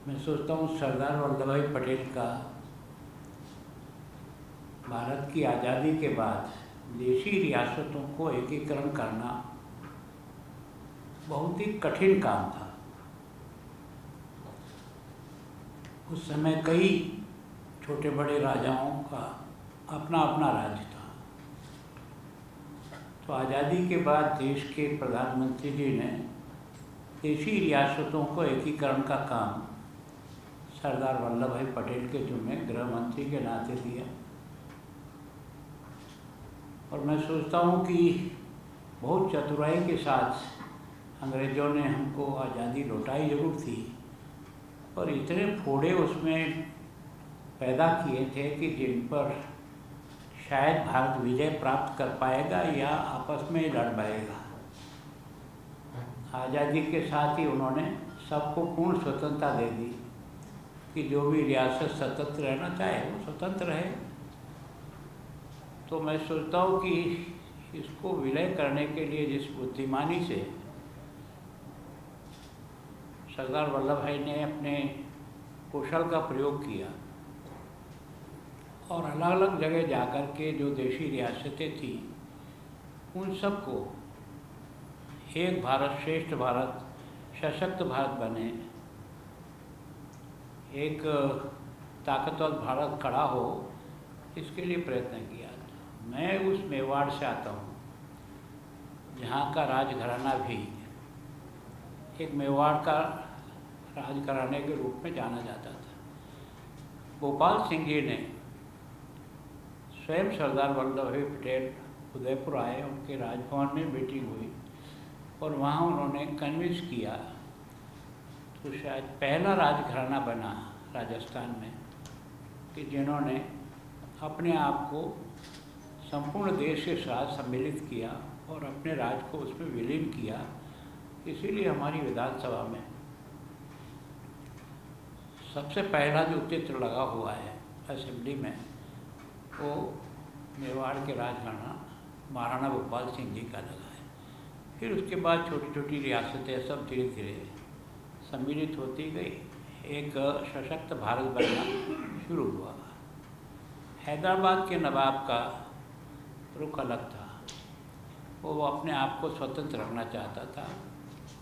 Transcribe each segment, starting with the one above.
मैं सोचता हूँ सरदार वल्लभ भाई पटेल का भारत की आज़ादी के बाद देशी रियासतों को एकीकरण करना बहुत ही कठिन काम था। उस समय कई छोटे बड़े राजाओं का अपना अपना राज्य था। तो आज़ादी के बाद देश के प्रधानमंत्री जी ने देशी रियासतों को एकीकरण का काम सरदार वल्लभ भाई पटेल के जुम्मे गृह मंत्री के नाते दिया। और मैं सोचता हूँ कि बहुत चतुराई के साथ अंग्रेज़ों ने हमको आज़ादी लौटाई जरूर थी, पर इतने फोड़े उसमें पैदा किए थे कि जिन पर शायद भारत विजय प्राप्त कर पाएगा या आपस में लड़ पाएगा। आज़ादी के साथ ही उन्होंने सबको पूर्ण स्वतंत्रता दे दी कि जो भी रियासत स्वतंत्र रहना चाहे वो स्वतंत्र रहे। तो मैं सोचता हूँ कि इसको विलय करने के लिए जिस बुद्धिमानी से सरदार वल्लभ भाई ने अपने कौशल का प्रयोग किया और अलग अलग जगह जाकर के जो देशी रियासतें थी उन सबको एक भारत श्रेष्ठ भारत सशक्त भारत बने, एक ताकतवर भारत खड़ा हो, इसके लिए प्रयत्न किया। मैं उस मेवाड़ से आता हूँ जहाँ का राजघराना भी एक मेवाड़ का राजघराने के रूप में जाना जाता था। भोपाल सिंह जी ने स्वयं सरदार वल्लभ भाई पटेल उदयपुर आए, उनके राजभवन में मीटिंग हुई और वहाँ उन्होंने कन्विंस किया। तो शायद पहला राजघराना बना राजस्थान में कि जिन्होंने अपने आप को संपूर्ण देश के साथ सम्मिलित किया और अपने राज्य को उसमें विलीन किया। इसीलिए हमारी विधानसभा में सबसे पहला जो चित्र लगा हुआ है असेंबली में वो मेवाड़ के राजघराना महाराणा भोपाल सिंह जी का लगा है। फिर उसके बाद छोटी छोटी रियासतें सब धीरे धीरे सम्मिलित होती गई, एक सशक्त भारत बनना शुरू हुआ। हैदराबाद के नवाब का रुख अलग था, वो अपने आप को स्वतंत्र रखना चाहता था,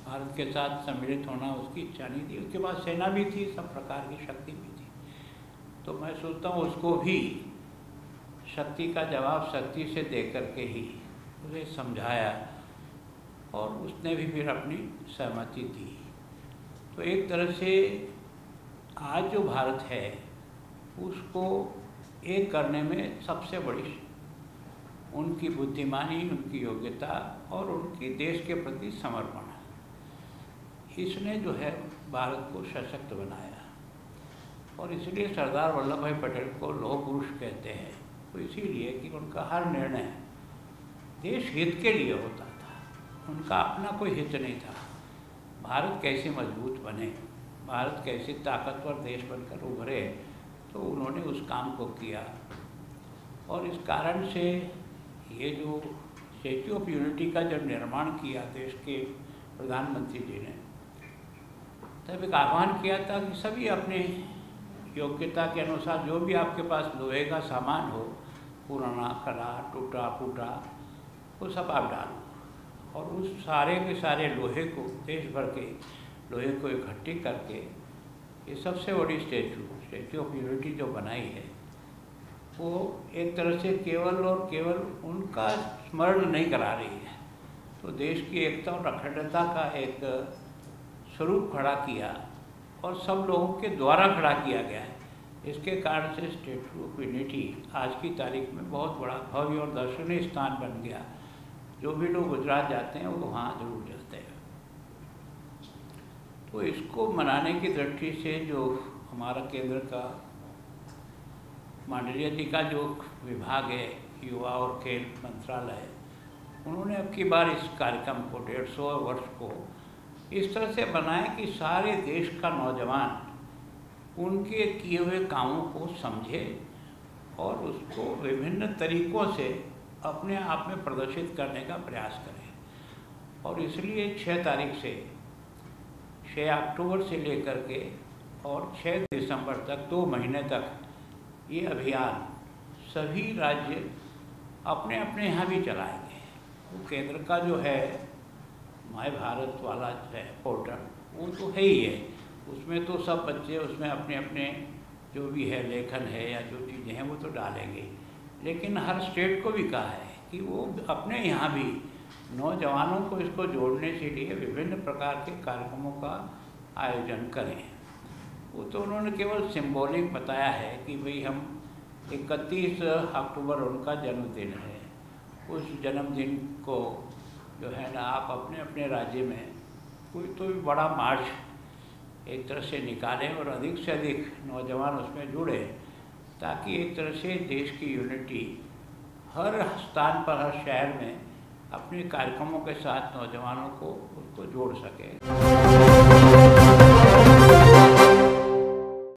भारत के साथ सम्मिलित होना उसकी इच्छा नहीं थी। उसके बाद सेना भी थी, सब प्रकार की शक्ति भी थी। तो मैं सोचता हूँ उसको भी शक्ति का जवाब शक्ति से दे करके ही उसे समझाया और उसने भी फिर अपनी सहमति दी। तो एक तरह से आज जो भारत है उसको एक करने में सबसे बड़ी उनकी बुद्धिमानी, उनकी योग्यता और उनकी देश के प्रति समर्पण है। इसने जो है भारत को सशक्त बनाया और इसलिए सरदार वल्लभ भाई पटेल को लौह पुरुष कहते हैं। तो इसीलिए कि उनका हर निर्णय देश हित के लिए होता था, उनका अपना कोई हित नहीं था। भारत कैसे मजबूत बने, भारत कैसे ताकतवर देश बनकर उभरे, तो उन्होंने उस काम को किया। और इस कारण से ये जो स्टैच्यू ऑफ यूनिटी का जब निर्माण किया देश के प्रधानमंत्री जी ने, तब एक आह्वान किया था कि सभी अपने योग्यता के अनुसार जो भी आपके पास लोहे का सामान हो, पुराना खड़ा टूटा फूटा, वो सब आप डालो। और उस सारे के सारे लोहे को, देश भर के लोहे को इकट्ठी करके ये सबसे बड़ी स्टैच्यू ऑफ यूनिटी जो बनाई है, वो एक तरह से केवल और केवल उनका स्मरण नहीं करा रही है, तो देश की एकता और अखंडता का एक स्वरूप खड़ा किया और सब लोगों के द्वारा खड़ा किया गया है। इसके कारण से स्टैच्यू ऑफ यूनिटी आज की तारीख में बहुत बड़ा भव्य और दर्शनीय स्थान बन गया। जो भी लोग गुजरात जाते हैं वो वहाँ जरूर जाते हैं। तो इसको मनाने की दृष्टि से जो हमारा केंद्र का मांडलिया जी का जो विभाग है, युवा और खेल मंत्रालय, उन्होंने अब की बार इस कार्यक्रम को 150 वर्ष को इस तरह से बनाया कि सारे देश का नौजवान उनके किए हुए कामों को समझे और उसको विभिन्न तरीक़ों से अपने आप में प्रदर्शित करने का प्रयास करें। और इसलिए 6 तारीख से 6 अक्टूबर से लेकर के और 6 दिसंबर तक 2 महीने तक ये अभियान सभी राज्य अपने अपने यहाँ भी चलाएंगे। वो केंद्र का जो है माय भारत वाला है पोर्टल, वो तो है ही है, उसमें तो सब बच्चे उसमें अपने अपने जो भी है लेखन है या जो चीज़ें हैं वो तो डालेंगे। लेकिन हर स्टेट को भी कहा है कि वो अपने यहाँ भी नौजवानों को इसको जोड़ने के लिए विभिन्न प्रकार के कार्यक्रमों का आयोजन करें। वो तो उन्होंने केवल सिंबॉलिक बताया है कि भाई हम 31 अक्टूबर उनका जन्मदिन है, उस जन्मदिन को जो है ना आप अपने अपने राज्य में कोई तो भी बड़ा मार्च एक तरह से निकालें और अधिक से अधिक नौजवान उसमें जुड़े, ताकि एक तरह से देश की यूनिटी हर स्थान पर, हर शहर में अपने कार्यक्रमों के साथ नौजवानों को उसको जोड़ सके।